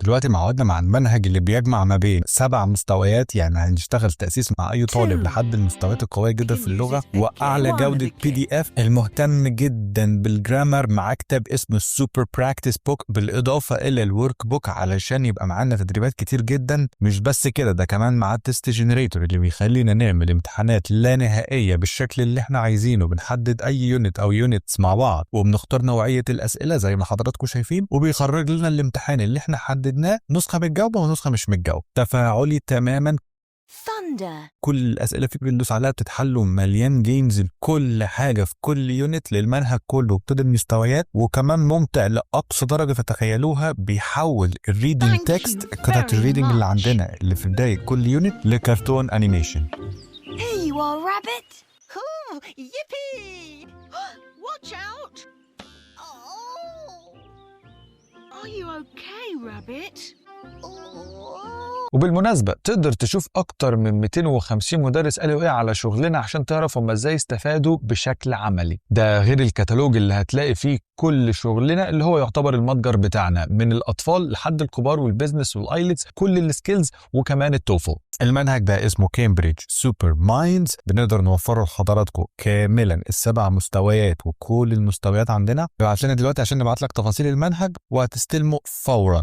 دلوقتي معودنا مع المنهج اللي بيجمع ما بين 7 مستويات، يعني هنشتغل تأسيس مع أي طالب لحد المستويات القوية جدا في اللغة وأعلى جودة PDF. المهتم جدا بالجرامر مع كتاب اسمه السوبر براكتس بوك، بالإضافة إلى الورك بوك علشان يبقى معانا تدريبات كتير جدا. مش بس كده، ده كمان مع التست جنريتور اللي بيخلينا نعمل امتحانات لا نهائية بالشكل اللي احنا عايزينه. بنحدد أي يونت أو يونتس مع بعض وبنختار نوعية الأسئلة زي ما حضراتكم شايفين، وبيخرج لنا الامتحان اللي احنا حددناه نسخة متجاوبة ونسخة مش متجاوبة. تفاعلي تماما. Thunder. كل الأسئلة فيه بندوس عليها بتتحل، ومليان جيمز لكل حاجة في كل يونت للمنهج كله وبتدي المستويات، وكمان ممتع لأقصى درجة تتخيلوها. بيحول الريدنج Thank تكست، you قطعة very الريدنج اللي much. عندنا اللي في بداية كل يونت، لكرتون أنيميشن. Here you are, Rabbit. Oh, yippee! Watch out! Oh! Are you okay, Rabbit? وبالمناسبة تقدر تشوف أكتر من 250 مدرس قالوا إيه على شغلنا عشان تعرف هم إزاي استفادوا بشكل عملي. ده غير الكتالوج اللي هتلاقي فيه كل شغلنا اللي هو يعتبر المتجر بتاعنا، من الأطفال لحد الكبار والبيزنس والآيلتس، كل السكيلز وكمان التوفل. المنهج ده اسمه كامبريدج سوبر مايندز، بنقدر نوفره لحضراتكم كاملا ال7 مستويات وكل المستويات عندنا. ابعت لنا دلوقتي عشان نبعت لك تفاصيل المنهج وهتستلمه فورا.